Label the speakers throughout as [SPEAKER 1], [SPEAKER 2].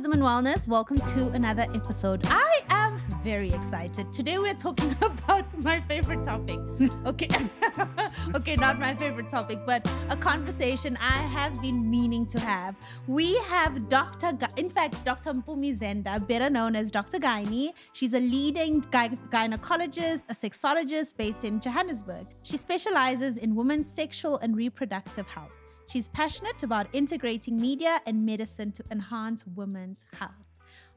[SPEAKER 1] Wisdom and Wellness. Welcome to another episode. I am very excited. Today we're talking about my favorite topic. Okay. Okay, not my favorite topic, but a conversation I have been meaning to have. We have Dr. Mpoume Zenda, better known as Dr. Gynae. She's a leading gynecologist, a sexologist based in Johannesburg. She specializes in women's sexual and reproductive health. She's passionate about integrating media and medicine to enhance women's health.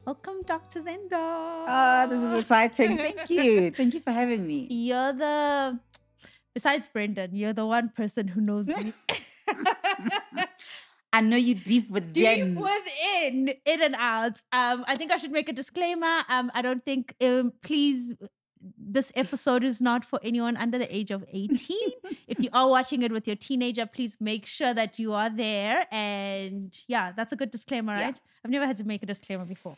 [SPEAKER 1] Welcome, Dr. Zenda.
[SPEAKER 2] Oh, this is exciting. Thank you. Thank you for having me.
[SPEAKER 1] Besides Brendan, you're the one person who knows me.
[SPEAKER 2] I know you deep within.
[SPEAKER 1] Deep within, in and out. I think I should make a disclaimer. I don't think, please, this episode is not for anyone under the age of 18. If you are watching it with your teenager, please make sure that you are there. And yeah, that's a good disclaimer, right?
[SPEAKER 2] Yeah.
[SPEAKER 1] I've never had to make a disclaimer before.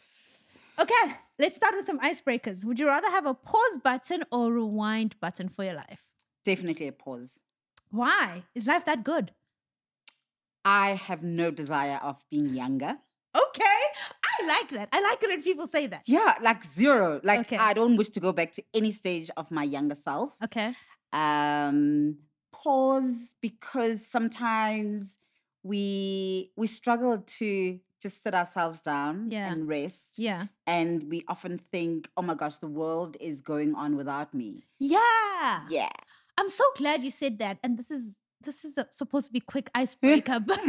[SPEAKER 1] Okay, let's start with some icebreakers. Would you rather have a pause button or rewind button for your life?
[SPEAKER 2] Definitely a pause.
[SPEAKER 1] Why? Is life that good?
[SPEAKER 2] I have no desire of being younger.
[SPEAKER 1] Okay, I like that. I like it when people say that.
[SPEAKER 2] Yeah, like zero. Like
[SPEAKER 1] Okay.
[SPEAKER 2] I don't wish to go back to any stage of my younger self.
[SPEAKER 1] Okay.
[SPEAKER 2] Pause because sometimes we struggle to just sit ourselves down and rest.
[SPEAKER 1] Yeah.
[SPEAKER 2] And we often think, oh my gosh, the world is going on without me.
[SPEAKER 1] Yeah.
[SPEAKER 2] Yeah.
[SPEAKER 1] I'm so glad you said that. And this is supposed to be quick icebreaker, but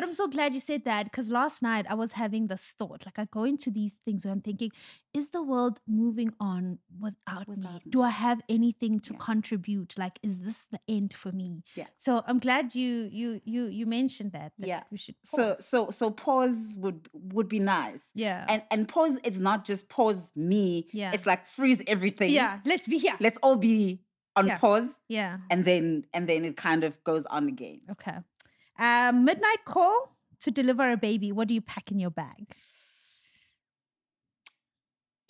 [SPEAKER 1] I'm so glad you said that because last night I was having this thought. Like I go into these things where I'm thinking, is the world moving on without me? Do I have anything to contribute? Like, is this the end for me?
[SPEAKER 2] Yeah.
[SPEAKER 1] So I'm glad you mentioned that we should pause.
[SPEAKER 2] So pause would be nice.
[SPEAKER 1] Yeah.
[SPEAKER 2] And pause, it's not just pause me.
[SPEAKER 1] Yeah.
[SPEAKER 2] It's like freeze everything.
[SPEAKER 1] Yeah. Let's be here.
[SPEAKER 2] Let's all be on pause.
[SPEAKER 1] Yeah.
[SPEAKER 2] And then it kind of goes on again.
[SPEAKER 1] Okay. Midnight call to deliver a baby. What do you pack in your bag?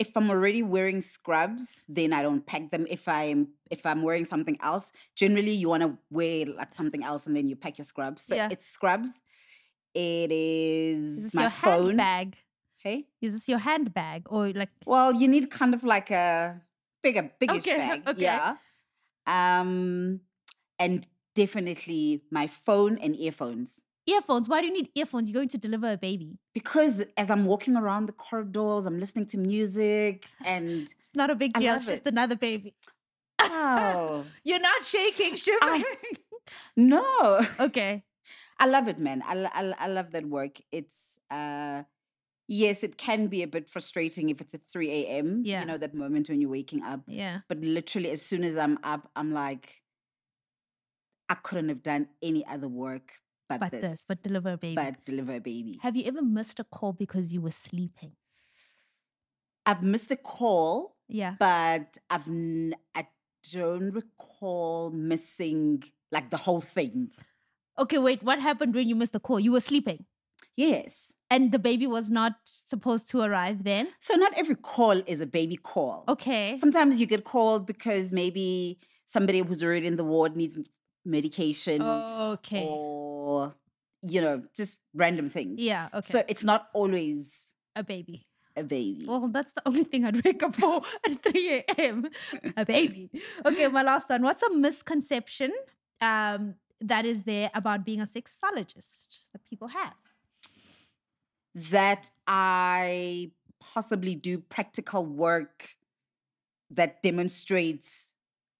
[SPEAKER 2] If I'm already wearing scrubs, then I don't pack them. If I'm wearing something else, generally you want to wear like something else and then you pack your scrubs. So it's scrubs. It is
[SPEAKER 1] this
[SPEAKER 2] my
[SPEAKER 1] your
[SPEAKER 2] phone.
[SPEAKER 1] Handbag?
[SPEAKER 2] Hey?
[SPEAKER 1] Is this your handbag or like?
[SPEAKER 2] Well, you need kind of like a biggish bag.
[SPEAKER 1] Okay.
[SPEAKER 2] Yeah. And definitely my phone and earphones.
[SPEAKER 1] Earphones? Why do you need earphones? You're going to deliver a baby.
[SPEAKER 2] Because as I'm walking around the corridors, I'm listening to music and...
[SPEAKER 1] It's not a big deal.
[SPEAKER 2] love
[SPEAKER 1] It's just
[SPEAKER 2] it.
[SPEAKER 1] another baby.
[SPEAKER 2] Oh.
[SPEAKER 1] You're not shaking, shivering.
[SPEAKER 2] No.
[SPEAKER 1] Okay.
[SPEAKER 2] I love it, man. I love that work. It's... yes, it can be a bit frustrating if it's at 3 a.m.
[SPEAKER 1] Yeah.
[SPEAKER 2] You know, that moment when you're waking up.
[SPEAKER 1] Yeah.
[SPEAKER 2] But literally, as soon as I'm up, I'm like, I couldn't have done any other work but
[SPEAKER 1] deliver a baby.
[SPEAKER 2] But deliver a baby.
[SPEAKER 1] Have you ever missed a call because you were sleeping?
[SPEAKER 2] I've missed a call.
[SPEAKER 1] Yeah.
[SPEAKER 2] But I don't recall missing like the whole thing.
[SPEAKER 1] Okay, wait. What happened when you missed the call? You were sleeping.
[SPEAKER 2] Yes.
[SPEAKER 1] And the baby was not supposed to arrive then?
[SPEAKER 2] So not every call is a baby call.
[SPEAKER 1] Okay.
[SPEAKER 2] Sometimes you get called because maybe somebody who's already in the ward needs medication.
[SPEAKER 1] Okay.
[SPEAKER 2] Or, you know, just random things.
[SPEAKER 1] Yeah, okay.
[SPEAKER 2] So it's not always
[SPEAKER 1] a baby.
[SPEAKER 2] A baby.
[SPEAKER 1] Well, that's the only thing I'd wake up for at 3 a.m. A baby. Okay, my last one. What's a misconception that is there about being a sexologist that people have?
[SPEAKER 2] That I possibly do practical work that demonstrates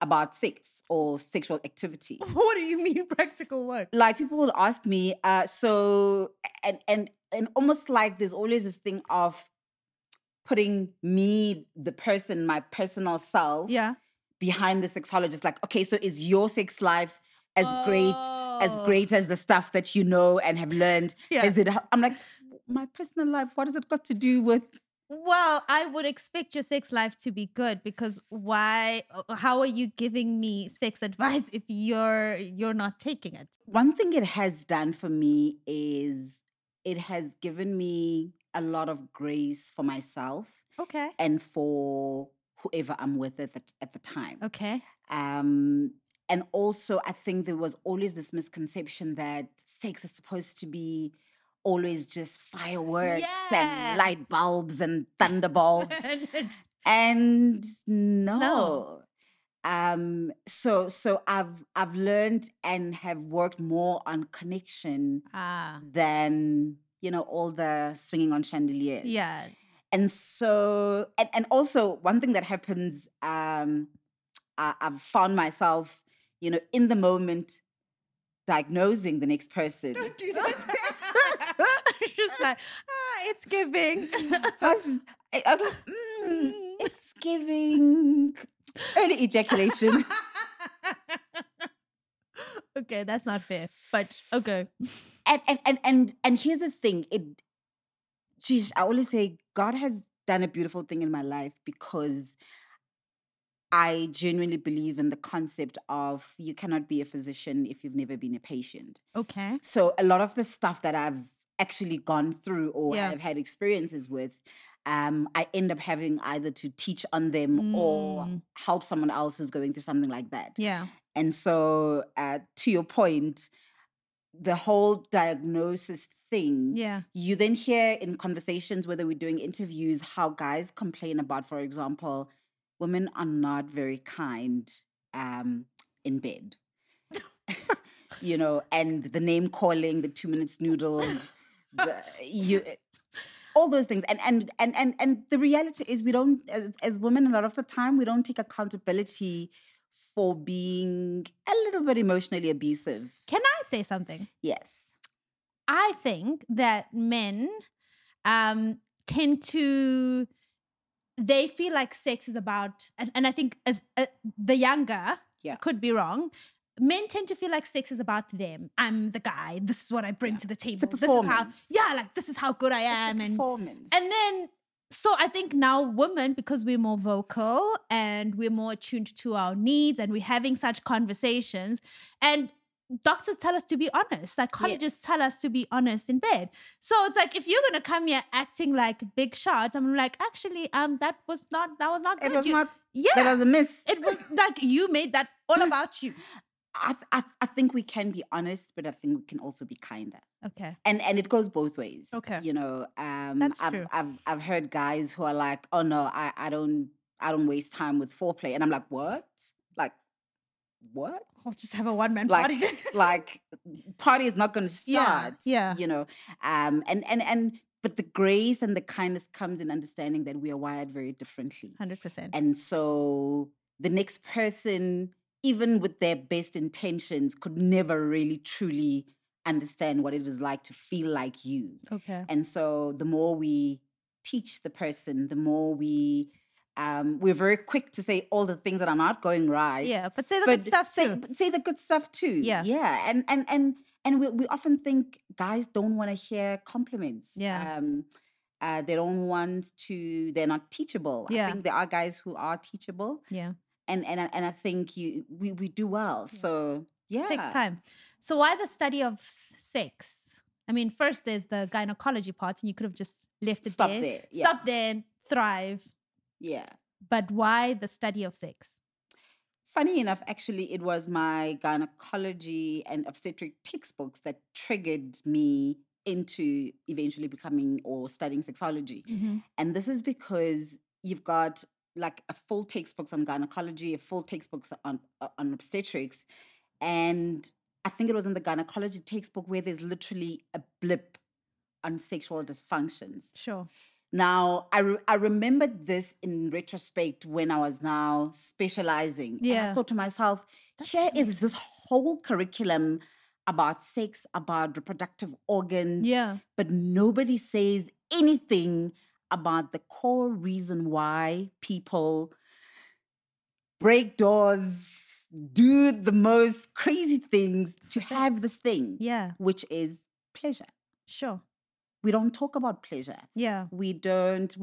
[SPEAKER 2] about sex or sexual activity.
[SPEAKER 1] What do you mean practical work?
[SPEAKER 2] Like people will ask me, and almost like there's always this thing of putting me, the person, my personal self, behind the sexologist. Like, okay, so is your sex life as great as the stuff that you know and have learned?
[SPEAKER 1] Yeah.
[SPEAKER 2] Is it? I'm like, my personal life, what has it got to do with?
[SPEAKER 1] Well, I would expect your sex life to be good because how are you giving me sex advice if you're not taking it?
[SPEAKER 2] One thing it has done for me is it has given me a lot of grace for myself.
[SPEAKER 1] Okay.
[SPEAKER 2] And for whoever I'm with at the time.
[SPEAKER 1] Okay.
[SPEAKER 2] And also, I think there was always this misconception that sex is supposed to be always just fireworks and light bulbs and thunderbolts. And no. So I've learned and have worked more on connection than, all the swinging on chandeliers.
[SPEAKER 1] Yeah.
[SPEAKER 2] And so, and also one thing that happens, I've found myself, in the moment diagnosing the next person.
[SPEAKER 1] Don't do that. It's just like, it's giving.
[SPEAKER 2] I was like, it's giving early ejaculation.
[SPEAKER 1] Okay, that's not fair, but okay.
[SPEAKER 2] And here's the thing. I always say God has done a beautiful thing in my life because I genuinely believe in the concept of you cannot be a physician if you've never been a patient.
[SPEAKER 1] Okay.
[SPEAKER 2] So a lot of the stuff that I've actually gone through or have had experiences with, I end up having either to teach on them or help someone else who's going through something like that.
[SPEAKER 1] Yeah.
[SPEAKER 2] And so to your point, the whole diagnosis thing, you then hear in conversations, whether we're doing interviews, how guys complain about, for example, women are not very kind in bed. And the name calling, the 2 minutes noodle, all those things. And the reality is we don't, as women, a lot of the time, we don't take accountability for being a little bit emotionally abusive.
[SPEAKER 1] Can I say something?
[SPEAKER 2] Yes.
[SPEAKER 1] I think that men tend to, they feel like sex is about, and I think as the younger, could be wrong, men tend to feel like sex is about them. I'm the guy. This is what I bring to the table.
[SPEAKER 2] It's a performance.
[SPEAKER 1] This is how good I am.
[SPEAKER 2] It's a performance.
[SPEAKER 1] And then, so I think now women, because we're more vocal and we're more attuned to our needs and we're having such conversations, and doctors tell us to be honest. Psychologists tell us to be honest in bed. So it's like, if you're going to come here acting like big shot, I'm like, actually, that was not good.
[SPEAKER 2] It was not, that was a miss.
[SPEAKER 1] It was like, you made that all about you.
[SPEAKER 2] I think we can be honest, but I think we can also be kinder.
[SPEAKER 1] Okay.
[SPEAKER 2] And it goes both ways.
[SPEAKER 1] Okay.
[SPEAKER 2] That's true. I've heard guys who are like, oh no, I don't waste time with foreplay. And I'm like, what? Like, what?
[SPEAKER 1] I'll just have a one-man party.
[SPEAKER 2] Like party is not going to start.
[SPEAKER 1] Yeah.
[SPEAKER 2] But the grace and the kindness comes in understanding that we are wired very differently.
[SPEAKER 1] 100%.
[SPEAKER 2] And so the next person, even with their best intentions, could never really truly understand what it is like to feel like you.
[SPEAKER 1] Okay.
[SPEAKER 2] And so the more we teach the person, the more we're very quick to say all the things that are not going right.
[SPEAKER 1] Yeah, but say the good stuff too.
[SPEAKER 2] Say the good stuff too.
[SPEAKER 1] Yeah.
[SPEAKER 2] Yeah. And we often think guys don't want to hear compliments.
[SPEAKER 1] Yeah.
[SPEAKER 2] They don't want to, they're not teachable.
[SPEAKER 1] Yeah.
[SPEAKER 2] I think there are guys who are teachable.
[SPEAKER 1] Yeah.
[SPEAKER 2] And I think we do well. Yeah. So yeah.
[SPEAKER 1] It takes time. So why the study of sex? I mean, first there's the gynecology part, and you could have just left it there. Stop there and thrive.
[SPEAKER 2] Yeah.
[SPEAKER 1] But why the study of sex?
[SPEAKER 2] Funny enough, actually, it was my gynecology and obstetric textbooks that triggered me into eventually becoming or studying sexology.
[SPEAKER 1] Mm-hmm.
[SPEAKER 2] And this is because you've got like a full textbooks on gynecology, a full textbooks on obstetrics. And I think it was in the gynecology textbook where there's literally a blip on sexual dysfunctions.
[SPEAKER 1] Sure.
[SPEAKER 2] Now, I remembered this in retrospect when I was now specializing.
[SPEAKER 1] Yeah.
[SPEAKER 2] And I thought to myself, here is this whole curriculum about sex, about reproductive organs.
[SPEAKER 1] Yeah.
[SPEAKER 2] But nobody says anything about the core reason why people break doors, do the most crazy things to have this thing.
[SPEAKER 1] Yeah.
[SPEAKER 2] Which is pleasure.
[SPEAKER 1] Sure.
[SPEAKER 2] We don't talk about pleasure.
[SPEAKER 1] Yeah.
[SPEAKER 2] We don't,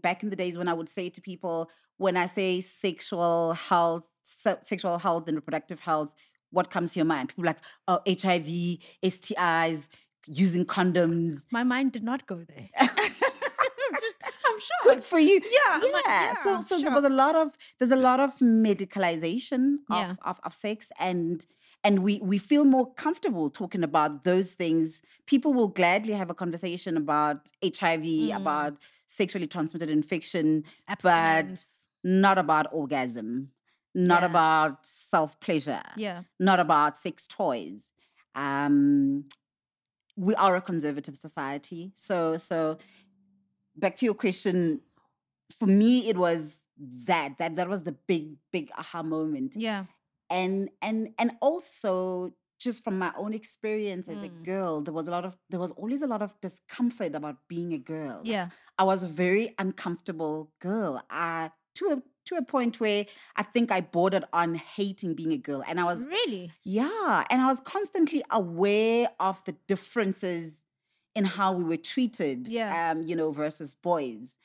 [SPEAKER 2] back in the days when I would say to people, when I say sexual health and reproductive health, what comes to your mind? People are like, oh, HIV, STIs, using condoms.
[SPEAKER 1] My mind did not go there. I'm sure.
[SPEAKER 2] Good for you.
[SPEAKER 1] Yeah.
[SPEAKER 2] Yeah.
[SPEAKER 1] Like,
[SPEAKER 2] so
[SPEAKER 1] sure.
[SPEAKER 2] there's a lot of medicalization of sex, and we feel more comfortable talking about those things. People will gladly have a conversation about HIV, about sexually transmitted infection,
[SPEAKER 1] abstinence,
[SPEAKER 2] but not about orgasm, not about self-pleasure, not about sex toys. We are a conservative society. So back to your question, for me, it was that was the big aha moment.
[SPEAKER 1] Yeah.
[SPEAKER 2] And also just from my own experience as a girl, there was always a lot of discomfort about being a girl.
[SPEAKER 1] Yeah.
[SPEAKER 2] I was a very uncomfortable girl. To a point where I think I bordered on hating being a girl. And I was
[SPEAKER 1] really,
[SPEAKER 2] and I was constantly aware of the differences in how we were treated, versus boys.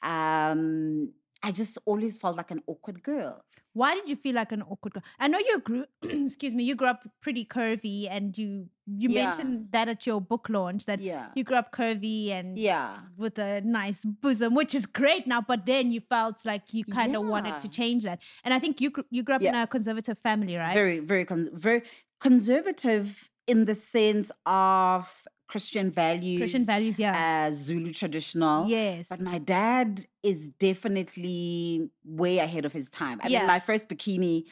[SPEAKER 2] I just always felt like an awkward girl.
[SPEAKER 1] Why did you feel like an awkward girl? I know you grew, you grew up pretty curvy, and you mentioned that at your book launch that you grew up curvy and with a nice bosom, which is great now. But then you felt like you kind of wanted to change that. And I think you grew up in a conservative family, right?
[SPEAKER 2] Very, very conservative in the sense of Christian values, Zulu traditional.
[SPEAKER 1] Yes.
[SPEAKER 2] But my dad is definitely way ahead of his time. I mean, my first bikini,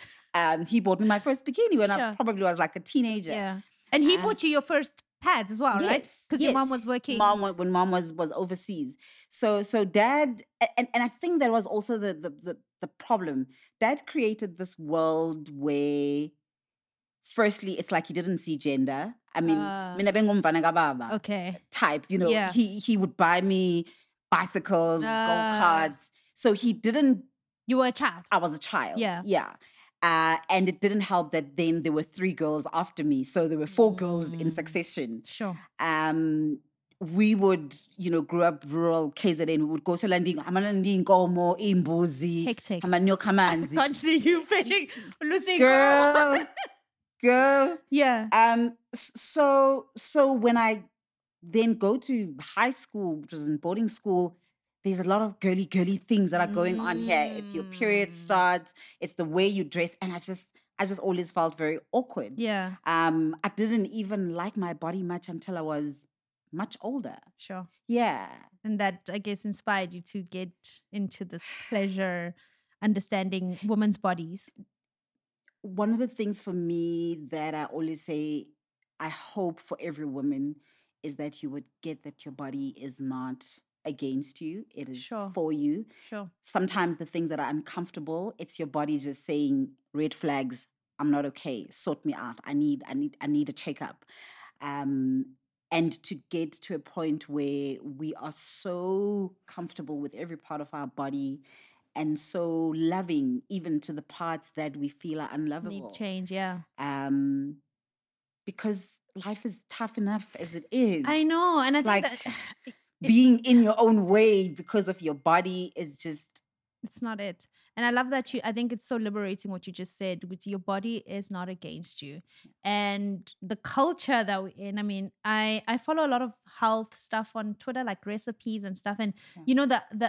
[SPEAKER 2] he bought me my first bikini when I probably was like a teenager.
[SPEAKER 1] Yeah. And he bought you your first pads as well, right? Because your mom was working.
[SPEAKER 2] When mom was overseas. So dad, and I think that was also the problem. Dad created this world where, firstly, it's like he didn't see gender. I mean, type, he would buy me bicycles, go-karts. So he didn't...
[SPEAKER 1] You were a child.
[SPEAKER 2] I was a child.
[SPEAKER 1] Yeah.
[SPEAKER 2] Yeah. And it didn't help that then there were 3 girls after me. So there were 4 girls in succession.
[SPEAKER 1] Sure.
[SPEAKER 2] We would, grow up rural KZN. We would go to landing.
[SPEAKER 1] Hectic.
[SPEAKER 2] I
[SPEAKER 1] can't see you fishing.
[SPEAKER 2] Girl.
[SPEAKER 1] Yeah.
[SPEAKER 2] So when I then go to high school, which was in boarding school, there's a lot of girly things that are going on here. It's your period starts. It's the way you dress. And I just always felt very awkward.
[SPEAKER 1] Yeah.
[SPEAKER 2] I didn't even like my body much until I was much older.
[SPEAKER 1] Sure.
[SPEAKER 2] Yeah.
[SPEAKER 1] And that, I guess, inspired you to get into this pleasure, understanding women's bodies.
[SPEAKER 2] One of the things for me that I always say, I hope for every woman, is that you would get that your body is not against you. It is for you.
[SPEAKER 1] Sure.
[SPEAKER 2] Sometimes the things that are uncomfortable, it's your body just saying, red flags, I'm not okay. Sort me out. I need a checkup. And to get to a point where we are so comfortable with every part of our body and so loving, even to the parts that we feel are unlovable.
[SPEAKER 1] Need change, yeah.
[SPEAKER 2] Because life is tough enough as it is.
[SPEAKER 1] I know, and I think that
[SPEAKER 2] being in your own way because of your body is just...
[SPEAKER 1] It's not it. And I love that I think it's so liberating what you just said, which your body is not against you. And the culture that we're in, I mean, I follow a lot of health stuff on Twitter, like recipes and stuff. And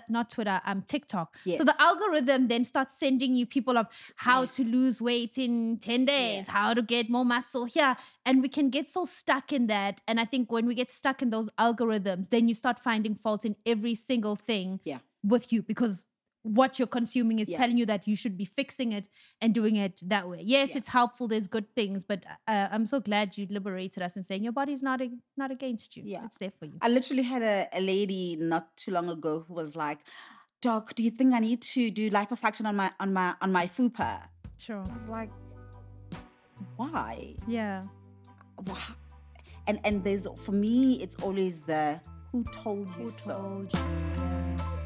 [SPEAKER 1] not Twitter, TikTok.
[SPEAKER 2] Yes.
[SPEAKER 1] So the algorithm then starts sending you people of how to lose weight in 10 days, how to get more muscle here. And we can get so stuck in that. And I think when we get stuck in those algorithms, then you start finding fault in every single thing with you, because what you're consuming is telling you that you should be fixing it and doing it that way. Yes, it's helpful. There's good things, but I'm so glad you liberated us and saying your body's not against you.
[SPEAKER 2] Yeah.
[SPEAKER 1] It's there for you.
[SPEAKER 2] I literally had a lady not too long ago who was like, "Doc, do you think I need to do liposuction on my fupa?"
[SPEAKER 1] Sure.
[SPEAKER 2] I was like, why?
[SPEAKER 1] Yeah.
[SPEAKER 2] And there's, for me, it's always the who told you
[SPEAKER 1] Who
[SPEAKER 2] so.
[SPEAKER 1] told you? Yeah.